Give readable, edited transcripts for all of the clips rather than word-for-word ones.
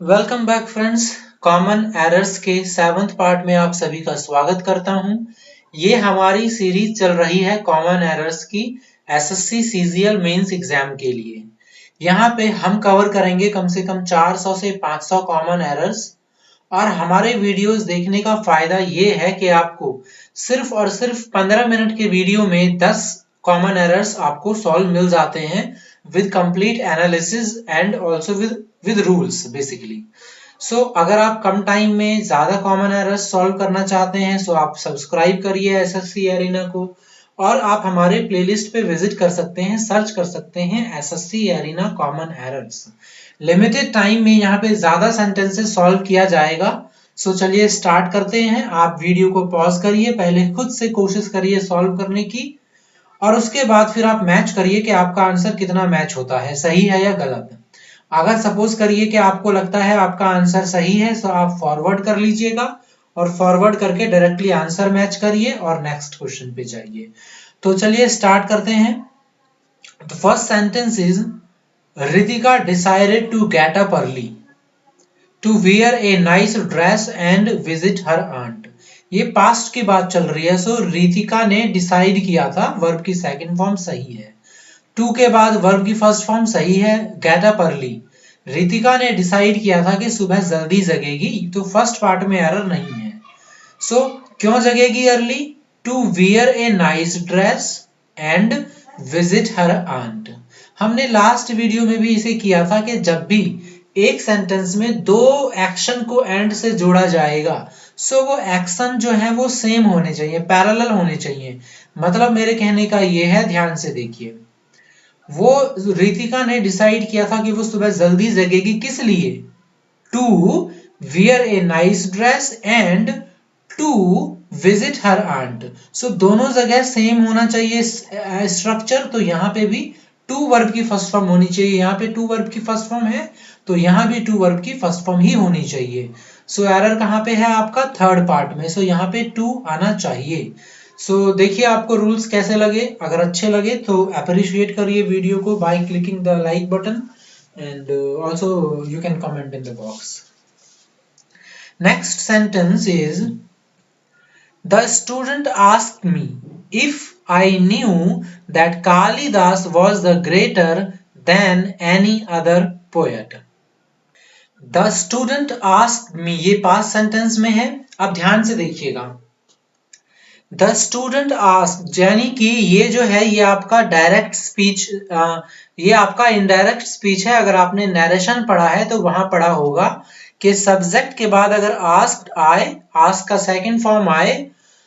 Welcome back friends. Common errors के 7th part में आप सभी का स्वागत करता हूं। ये हमारी सीरीज चल रही है कॉमन एरर्स की एसएससी सीजीएल मेंस एग्जाम के लिए। यहाँ पे हम कवर करेंगे कम से कम 400 से 500 कॉमन एरर्स। और हमारे वीडियोस देखने का फायदा ये है कि आपको सिर्फ और सिर्फ 15 मिनट के वीडियो में 10 कॉमन एरर्स आपको सॉल्व मिल जाते हैं with complete analysis and also with rules basically. So अगर आप कम टाइम में ज्यादा कॉमन एरर्स सॉल्व करना चाहते हैं सो आप सब्सक्राइब करिए एसएससी एरिना को, और आप हमारे प्लेलिस्ट पे विजिट कर सकते हैं, सर्च कर सकते हैं SSC arena common errors. Limited time में यहाँ पे ज्यादा सेंटेंसेस सॉल्व किया जाएगा। सो चलिए स्टार्ट करते हैं। आप वीडियो को पॉज करिए, पहले खुद से कोशिश करिए सॉल्व करने की, और उसके बाद फिर आप मैच करिए कि आपका आंसर कितना मैच होता है, सही है या गलत। अगर सपोज करिए कि आपको लगता है आपका आंसर सही है तो आप फॉरवर्ड कर लीजिएगा, और फॉरवर्ड करके डायरेक्टली आंसर मैच करिए और नेक्स्ट क्वेश्चन पे जाइए। तो चलिए स्टार्ट करते हैं। The first sentence is Ritika decided to get up early to wear a nice dress and visit her aunt. ये पास्ट की बात चल रही है। सो रितिका ने डिसाइड किया था, वर्ब की सेकंड फॉर्म सही है। टू के बाद वर्ब की फर्स्ट फॉर्म सही है, गेट अप अर्ली। रितिका ने डिसाइड किया था कि सुबह जल्दी जगेगी, तो फर्स्ट पार्ट में एरर नहीं है। सो क्यों जगेगी early? To wear a nice dress and visit her aunt. हमने लास्ट वीडियो में भी इसे किया था कि जब भी एक सेंटेंस में दो एक्शन को एंड से जोड़ा जाएगा सो वो एक्शन जो है वो सेम होने चाहिए, पैरेलल होने चाहिए। मतलब मेरे कहने का ये है, ध्यान से देखिए। वो रितिका ने डिसाइड किया था कि वो सुबह जल्दी जगेगी, किस लिए? To wear a nice dress and to visit her aunt. So दोनों जगह सेम होना चाहिए स्ट्रक्चर। तो यहाँ पे भी टू वर्ब की फर्स्ट फॉर्म होनी चाहिए, यहाँ पे टू वर्ब की फर्स्ट फॉर्म है तो यहाँ भी टू वर्ब की फर्स्ट फॉर्म ही होनी चाहिए। सो एरर कहाँ पे है आपका? थर्ड पार्ट में। सो यहाँ पे टू आना चाहिए। सो देखिए आपको रूल्स कैसे लगे। अगर अच्छे लगे तो अप्रिशिएट करिए वीडियो को by clicking the like button, and also you can comment in the box. Next sentence is the student asked me if I knew that Kalidas was the greater than any other poet. The student asked me, ये past sentence में है। अब ध्यान से देखिएगा। The student asked यानी कि ये जो है ये आपका डायरेक्ट स्पीच, ये आपका इनडायरेक्ट स्पीच है। अगर आपने नरेशन पढ़ा है तो वहां पढ़ा होगा कि सब्जेक्ट के बाद अगर आस्क्ड आए, आस्क का सेकंड फॉर्म आए,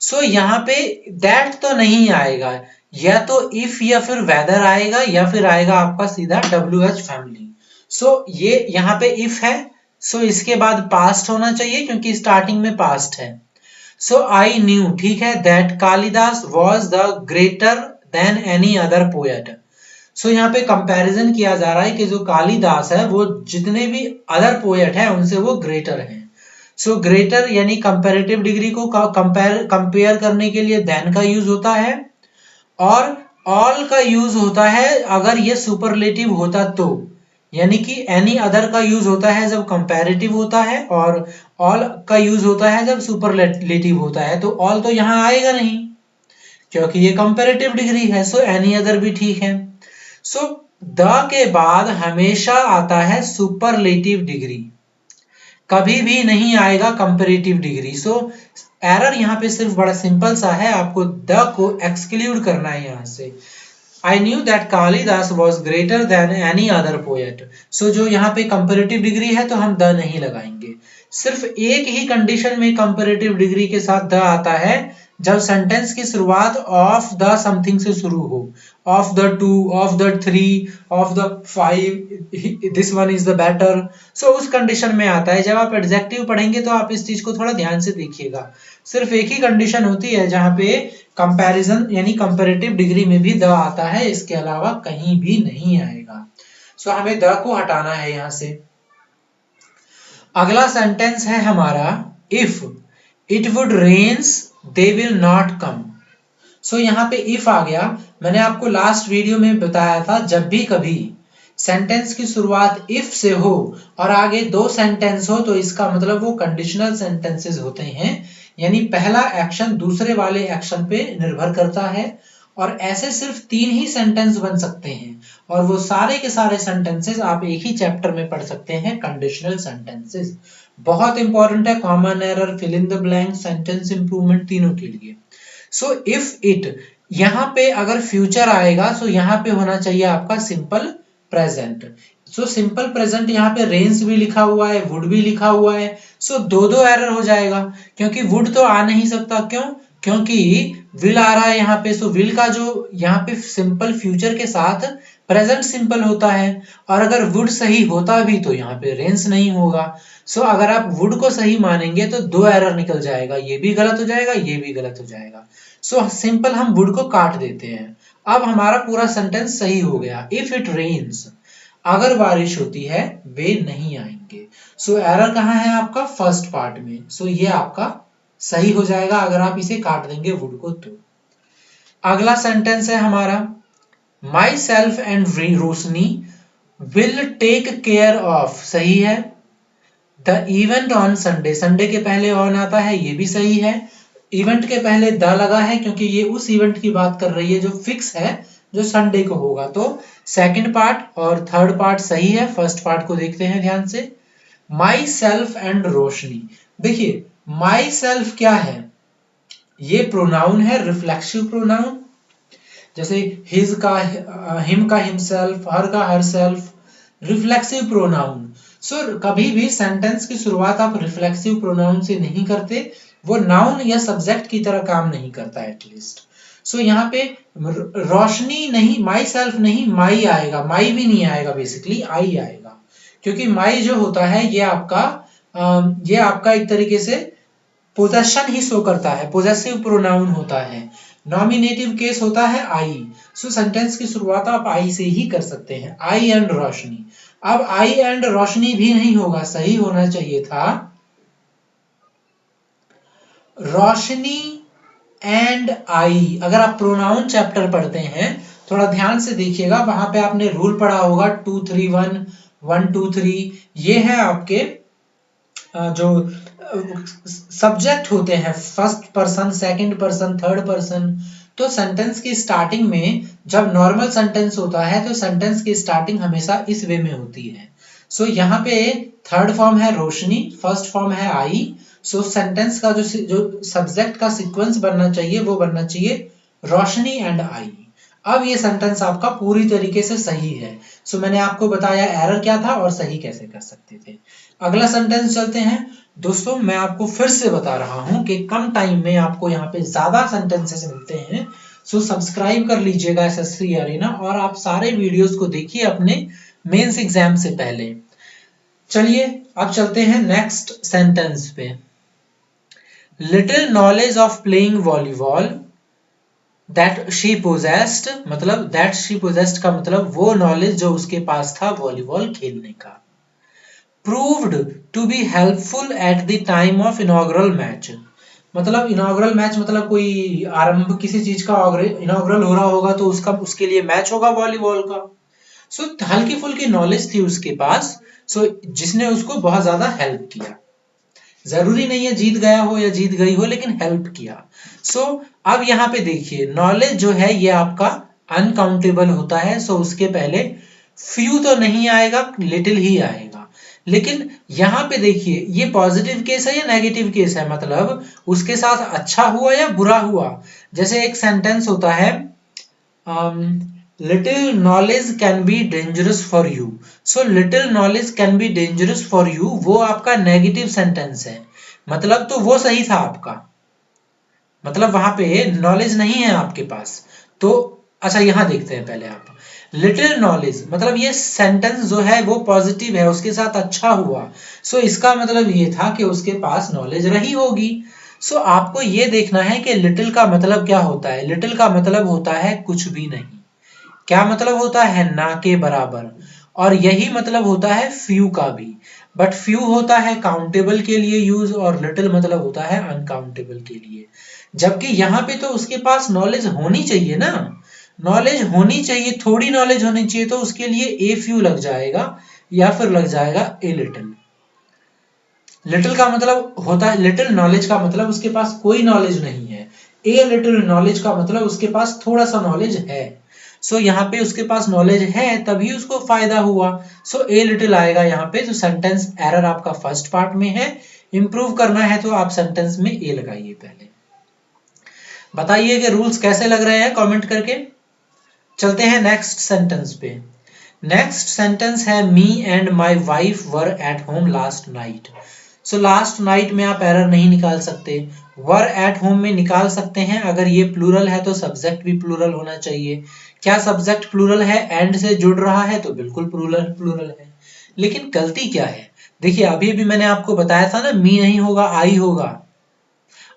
सो यहाँ पे दैट तो नहीं आएगा, या तो इफ या फिर वेदर आएगा, या फिर आएगा आपका सीधा WH फैमिली। सो ये यहाँ पे इफ है, सो इसके बाद पास्ट होना चाहिए क्योंकि स्टार्टिंग में पास्ट है। सो आई न्यू, ठीक है, that Kalidas was the greater than any other poet. So यहाँ पे कंपैरिजन किया जा रहा है कि जो कालिदास है वो जितने भी अदर पोएट है उनसे वो ग्रेटर है। सो ग्रेटर यानी कंपैरेटिव डिग्री को कंपेयर करने के लिए देन का यूज होता है, और ऑल का यूज होता है अगर ये सुपरलेटिव होता तो, यानी कि एनी अदर का यूज होता है जब कंपैरेटिव होता है, और ऑल का यूज होता है जब सुपरलेटिव होता है। तो ऑल तो यहाँ आएगा नहीं क्योंकि ये कंपैरेटिव डिग्री है। सो एनी अदर भी ठीक है। सो द के बाद हमेशा आता है सुपरलेटिव डिग्री, कभी भी नहीं आएगा कंपैरेटिव डिग्री। सो एरर यहाँ पे सिर्फ बड़ा सिंपल सा है, आपको द को एक्सक्लूड करना है यहाँ से। I knew that Kalidas was greater than any other poet. So जो यहाँ पे कंपैरेटिव डिग्री है तो हम द नहीं लगाएंगे। सिर्फ एक ही कंडीशन में कंपैरेटिव डिग्री के साथ द आता है, जब सेंटेंस की शुरुआत ऑफ द समथिंग से शुरू हो, of the two, of the three, of the five, this one is the better. So उस कंडीशन में आता है। जब आप एडजेक्टिव पढ़ेंगे तो आप इस चीज को थोड़ा ध्यान से देखिएगा। सिर्फ एक ही कंडीशन होती है जहां पे कंपैरिजन यानी कंपैरेटिव डिग्री में भी द आता है, इसके अलावा कहीं भी नहीं आएगा। सो हमें द को हटाना है यहां से। अगला सेंटेंस है हमारा if it would rains they will not come. So यहाँ पे इफ आ गया। मैंने आपको लास्ट वीडियो में बताया था जब भी कभी सेंटेंस की शुरुआत इफ से हो और आगे दो सेंटेंस हो तो इसका मतलब वो कंडीशनल सेंटेंसेस होते हैं, यानी पहला एक्शन दूसरे वाले एक्शन पे निर्भर करता है। और ऐसे सिर्फ 3 ही सेंटेंस बन सकते हैं और वो सारे के सारे सेंटेंसेस आप एक ही चैप्टर में पढ़ सकते हैं, कंडीशनल सेंटेंसेस। बहुत इंपॉर्टेंट है, common error, fill in the blank, sentence improvement, तीनों के लिए। सो इफ इट, यहाँ पे अगर फ्यूचर आएगा तो यहाँ पे होना चाहिए आपका simple present. So simple present यहाँ पे रेन्स भी लिखा हुआ है, वुड भी लिखा हुआ है, सो दो दो एरर हो जाएगा क्योंकि वुड तो आ नहीं सकता। क्यों? क्योंकि विल आ रहा है यहाँ पे। सो विल का जो यहाँ पे सिंपल फ्यूचर के साथ प्रेजेंट सिंपल होता है, और अगर वुड सही होता भी तो यहाँ पे रेन्स नहीं होगा। सो अगर आप वुड को सही मानेंगे तो दो एरर निकल जाएगा, ये भी गलत हो जाएगा, ये भी गलत हो जाएगा। सो सिंपल हम वुड को काट देते हैं। अब हमारा पूरा सेंटेंस सही हो गया। इफ इट रेन्स, अगर बारिश होती है, वे नहीं आएंगे। सो एरर कहाँ है आपका? फर्स्ट पार्ट में। सो ये आपका सही हो जाएगा अगर आप इसे काट देंगे वुड को तो। अगला सेंटेंस है हमारा, myself and Roshni will take care of, सही है। The event on Sunday, Sunday के पहले ऑन आता है, ये भी सही है। इवेंट के पहले द लगा है क्योंकि ये उस इवेंट की बात कर रही है जो फिक्स है, जो संडे को होगा। तो सेकंड पार्ट और थर्ड पार्ट सही है। फर्स्ट पार्ट को देखते हैं ध्यान से। माई सेल्फ एंड रोशनी, देखिए माई सेल्फ क्या है? ये प्रोनाउन है, रिफ्लेक्सिव प्रोनाउन, जैसे हिज का हिम का हिमसेल्फ, हर का हर सेल्फ, रिफ्लेक्सिव प्रोनाउन। सो कभी भी सेंटेंस की शुरुआत आप रिफ्लेक्सिव प्रोनाउन से नहीं करते, वो नाउन या सब्जेक्ट की तरह काम नहीं करता एटलीस्ट। सो यहाँ पे रोशनी नहीं, माई सेल्फ नहीं, माई आएगा, माई भी नहीं आएगा, बेसिकली आई आएगा, क्योंकि माई जो होता है ये आपका एक तरीके से पोजेशन ही शो करता है, पोजेसिव प्रोनाउन होता है। नॉमिनेटिव केस होता है आई। सो सेंटेंस की शुरुआत आप आई से ही कर सकते हैं, आई एंड रोशनी। अब आई एंड रोशनी भी नहीं होगा, सही होना चाहिए था रोशनी एंड आई। अगर आप प्रोनाउन चैप्टर पढ़ते हैं थोड़ा ध्यान से देखिएगा, वहां पे आपने रूल पढ़ा होगा 2 3 1 1 2 3। ये है आपके जो सब्जेक्ट होते हैं, first person, second person, third person. तो सेंटेंस की स्टार्टिंग में जब नॉर्मल सेंटेंस होता है तो सेंटेंस की स्टार्टिंग हमेशा इस वे में होती है। सो यहाँ पे थर्ड फॉर्म है रोशनी, फर्स्ट फॉर्म है आई। सो सेंटेंस का जो सब्जेक्ट का सीक्वेंस बनना चाहिए वो बनना चाहिए रोशनी एंड आई। अब ये सेंटेंस आपका पूरी तरीके से सही है। सो मैंने आपको बताया एरर क्या था और सही कैसे कर सकते थे। अगला सेंटेंस चलते हैं। दोस्तों मैं आपको फिर से बता रहा हूं कि कम टाइम में आपको यहाँ पे ज्यादा सेंटेंसेस मिलते हैं। सो सब्सक्राइब कर लीजिएगा एसएससी अरेना और आप सारे वीडियोस को देखिए अपने मेंस एग्जाम से पहले। चलिए अब चलते हैं नेक्स्ट सेंटेंस पे। Little knowledge of playing volleyball that she possessed, मतलब दैट शी पोजेस्ड का मतलब वो नॉलेज जो उसके पास था वॉलीबॉल खेलने का। Proved to be helpful at the time of inaugural match, मतलब इनॉग्रल मैच मतलब कोई आरंभ किसी चीज का इनॉग्रल हो रहा होगा तो उसके लिए मैच होगा वॉलीबॉल का। सो हल्की फुल्की नॉलेज थी उसके पास, सो जिसने उसको बहुत ज्यादा हेल्प किया। जरूरी नहीं है जीत गया हो या जीत गई हो, लेकिन हेल्प किया। सो अब यहाँ पे देखिए नॉलेज जो है ये आपका अनकाउंटेबल होता है। सो उसके पहले फ्यू तो नहीं आएगा, लिटिल ही आएगा। लेकिन यहाँ पे देखिए ये पॉजिटिव केस है या नेगेटिव केस है, मतलब उसके साथ अच्छा हुआ या बुरा हुआ। जैसे एक सेंटेंस होता है little knowledge can be dangerous for you. So little knowledge can be dangerous for you वो आपका नेगेटिव सेंटेंस है, मतलब तो वो सही था आपका, मतलब वहां पे नॉलेज नहीं है आपके पास। तो अच्छा यहां देखते हैं पहले आप लिटिल नॉलेज, मतलब ये सेंटेंस जो है वो पॉजिटिव है, उसके साथ अच्छा हुआ। सो इसका मतलब ये था कि उसके पास नॉलेज रही होगी। सो आपको ये देखना है कि लिटिल का मतलब क्या होता है। लिटिल का मतलब होता है कुछ भी नहीं। क्या मतलब होता है? ना के बराबर। और यही मतलब होता है फ्यू का भी, बट फ्यू होता है काउंटेबल के लिए यूज और लिटिल मतलब होता है अनकाउंटेबल के लिए। जबकि यहाँ पे तो उसके पास नॉलेज होनी चाहिए ना, नॉलेज होनी चाहिए, थोड़ी नॉलेज होनी चाहिए, तो उसके लिए ए फ्यू लग जाएगा या फिर लग जाएगा ए लिटिल। लिटिल का मतलब होता है, लिटिल नॉलेज का मतलब उसके पास कोई नॉलेज नहीं है। ए लिटिल नॉलेज का मतलब उसके पास थोड़ा सा नॉलेज है। सो यहाँ पे उसके पास नॉलेज है तभी उसको फायदा हुआ। सो ए लिटिल आएगा यहाँ पे। जो सेंटेंस एरर आपका फर्स्ट पार्ट में है, इंप्रूव करना है तो आप सेंटेंस में ए लगाइए पहले। बताइए कि रूल्स कैसे लग रहे हैं कमेंट करके। चलते हैं नेक्स्ट सेंटेंस पे। नेक्स्ट सेंटेंस है me and my wife were at home last night. So last night में आप एरर नहीं निकाल सकते, वर एट होम में निकाल सकते हैं। अगर ये प्लूरल है तो सब्जेक्ट भी प्लूरल होना चाहिए। क्या सब्जेक्ट प्लूरल है, एंड से जुड़ रहा है तो बिल्कुल प्लूरल प्लूरल है। लेकिन गलती क्या है, देखिए अभी भी मैंने आपको बताया था ना, मी नहीं होगा आई होगा।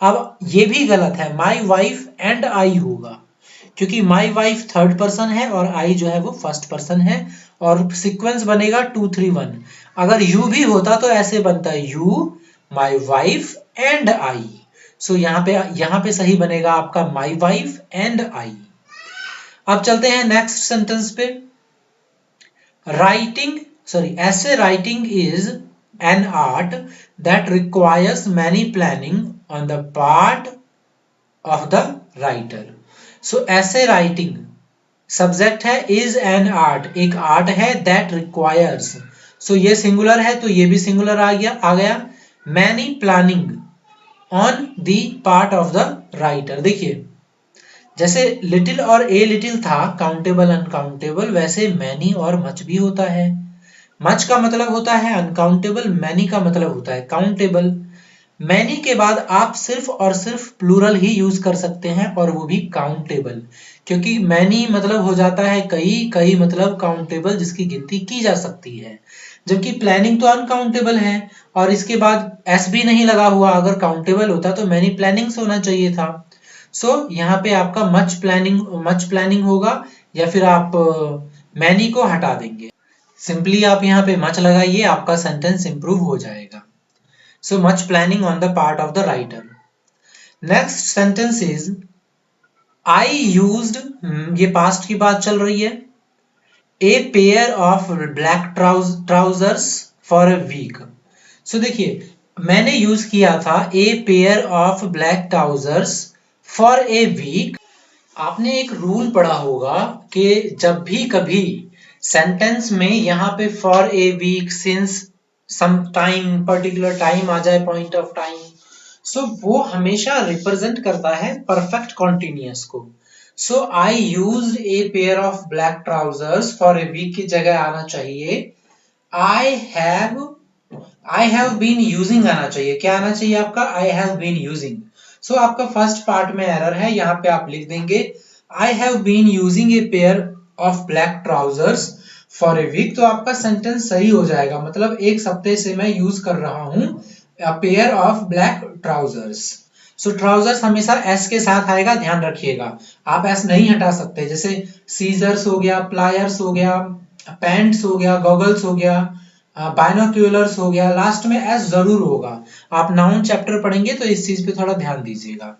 अब ये भी गलत है, माई वाइफ एंड आई होगा, क्योंकि माई वाइफ थर्ड पर्सन है और आई जो है वो फर्स्ट पर्सन है, और सीक्वेंस बनेगा 2 3 1। अगर यू भी होता तो ऐसे बनता है you my wife and I. So यहाँ पे सही बनेगा आपका माई वाइफ एंड आई। अब चलते हैं नेक्स्ट सेंटेंस पे। Essay writing is an art that requires many planning on the part of the writer. So essay writing, subject है, इज एन आर्ट, एक आर्ट है, दैट रिक्वायर्स। सो ये सिंगुलर है तो ये भी सिंगुलर आ गया। Many planning on the part of the writer. देखिए जैसे लिटिल और ए लिटिल था काउंटेबल अनकाउंटेबल, वैसे मैनी और मच भी होता है। मच का मतलब होता है अनकाउंटेबल, मैनी का मतलब होता है काउंटेबल। मैनी के बाद आप सिर्फ और सिर्फ प्लूरल ही यूज कर सकते हैं और वो भी काउंटेबल, क्योंकि मैनी मतलब हो जाता है कई, कई मतलब काउंटेबल जिसकी गिनती की जा सकती है। जबकि प्लानिंग तो अनकाउंटेबल है और इसके बाद एस भी नहीं लगा हुआ। अगर काउंटेबल होता तो मैनी प्लानिंग्स होना चाहिए था। सो यहाँ पे आपका मच प्लानिंग होगा, या फिर आप मैनी को हटा देंगे। सिंपली आप यहाँ पे मच लगाइए, आपका सेंटेंस इंप्रूव हो जाएगा। So much planning on the part of the writer. Next sentence is I used, ये पास्ट की बात चल रही है, a pair of black trousers for a week. So देखिए मैंने यूज किया था a pair of black trousers for a week. आपने एक रूल पढ़ा होगा कि जब भी कभी सेंटेंस में यहाँ पे for a week, since, some time, particular time आ जाए, पॉइंट ऑफ टाइम, सो वो हमेशा रिप्रेजेंट करता है परफेक्ट कॉन्टिन्यूअस को। So I used a pair of black trousers for a week की जगह आना चाहिए आई हैव बीन यूजिंग आना चाहिए। क्या आना चाहिए आपका, आई हैव बीन यूजिंग। सो आपका फर्स्ट पार्ट में एरर है, यहाँ पे आप लिख देंगे I have been using a pair of black trousers for a week. तो आपका सेंटेंस सही हो जाएगा, मतलब एक सप्ताह से मैं यूज कर रहा हूं pair of black trousers. So trousers हमेशा एस के साथ आएगा, ध्यान रखिएगा। आप एस नहीं हटा सकते, जैसे सीजर्स हो गया, प्लायर्स हो गया, पैंट्स हो गया, गॉगल्स हो गया, बाइनोक्यूलर्स हो गया, लास्ट में एस जरूर होगा। आप नाउन चैप्टर पढ़ेंगे तो इस चीज पे थोड़ा ध्यान दीजिएगा।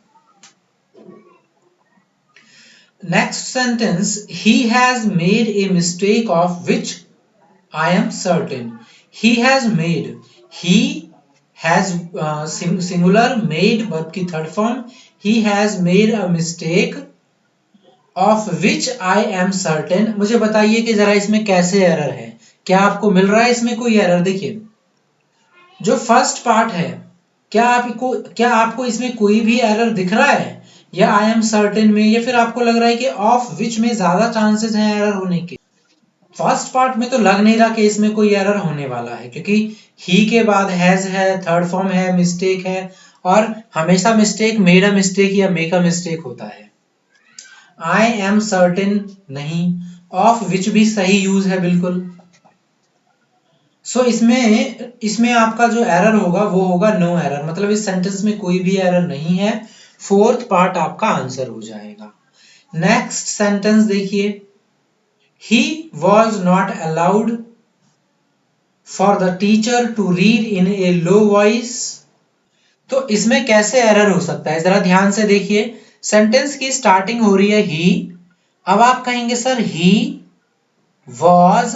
Next sentence, he has made a mistake of which I am certain. He has made, he has singular, made verb की third form, he has made a mistake of which I am certain. मुझे बताइए कि जरा इसमें कैसे error है, क्या आपको मिल रहा है इसमें कोई एरर? देखिए जो फर्स्ट पार्ट है, क्या आपको इसमें कोई भी एरर दिख रहा है, या आई एम सर्टेन में, या फिर आपको लग रहा है कि ऑफ विच में ज्यादा चांसेस हैं एरर होने के? फर्स्ट पार्ट में तो लग नहीं रहा कि इसमें कोई एरर होने वाला है, क्योंकि ही के बाद हैज है, थर्ड फॉर्म है, मिस्टेक है, और हमेशा मिस्टेक मेड अ मिस्टेक या मेक अ मिस्टेक होता है। आई एम सर्टेन नहीं, ऑफ विच भी सही यूज है बिल्कुल। सो इसमें आपका जो एरर होगा वो होगा नो एरर, मतलब इस सेंटेंस में कोई भी एरर नहीं है। फोर्थ पार्ट आपका आंसर हो जाएगा। नेक्स्ट सेंटेंस देखिए, he was not allowed for the teacher to read in a low voice. तो इसमें कैसे एरर हो सकता है, जरा ध्यान से देखिए। सेंटेंस की स्टार्टिंग हो रही है ही, अब आप कहेंगे सर ही वॉज,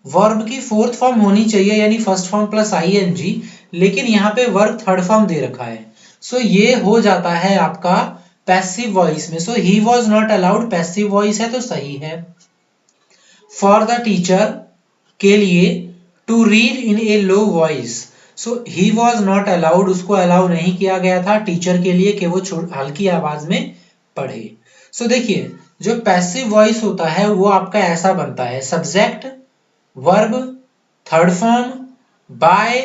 वर्ब की फोर्थ फॉर्म होनी चाहिए यानी फर्स्ट फॉर्म प्लस आईएनजी, लेकिन यहाँ पे वर्ब थर्ड फॉर्म दे रखा है। सो ये हो जाता है आपका पैसिव वॉइस में। So he was not allowed passive voice है तो सही है। फॉर द टीचर के लिए to read in a low voice, so he was not allowed, उसको अलाउ नहीं किया गया था टीचर के लिए कि वो हल्की आवाज में पढ़े। सो देखिए जो पैसिव वॉइस होता है वो आपका ऐसा बनता है subject, verb, third form, by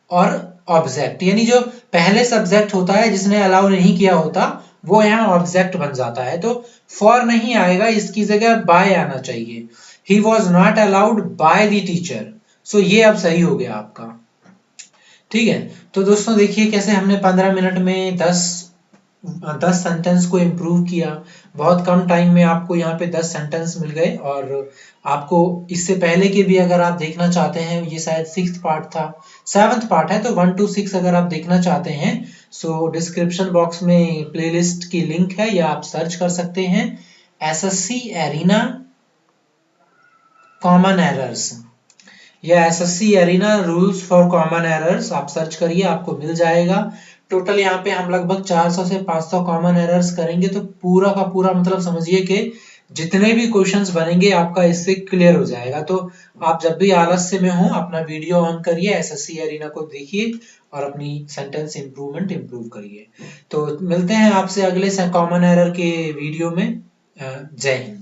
और ऑब्जेक्ट, यानी जो पहले सब्जेक्ट होता है जिसने अलाउ नहीं किया होता वो यहाँ ऑब्जेक्ट बन जाता है, तो फॉर नहीं आएगा, इसकी जगह बाय आना चाहिए। He was not allowed by the teacher, so ये अब सही हो गया आपका। ठीक है, तो दोस्तों देखिए कैसे हमने 15 मिनट में 10 सेंटेंस को इम्प्रूव किया। बहुत कम टाइम में आपको यहाँ पे 10 सेंटेंस मिल गए, और आपको इससे पहले के भी अगर आप देखना चाहते हैं, ये शायद 6th पार्ट था, 7th पार्ट है, तो 1 to 6 अगर आप देखना चाहते हैं सो डिस्क्रिप्शन बॉक्स में प्लेलिस्ट की लिंक है या आप सर्च कर सकते हैं एसएससी एरिना कॉमन एरर्स या SSC arena rules for common errors, आप सर्च करिए आपको मिल जाएगा। टोटल यहाँ पे हम लगभग 400 से 500 कॉमन एरर्स करेंगे, तो पूरा का पूरा मतलब समझिए कि जितने भी क्वेश्चंस बनेंगे आपका इससे क्लियर हो जाएगा। तो आप जब भी आलस्य में हो अपना वीडियो ऑन करिए, एसएससी एरिना को देखिए और अपनी सेंटेंस इंप्रूवमेंट इंप्रूव करिए। तो मिलते हैं आपसे अगले कॉमन एरर के वीडियो में। जय हिंद।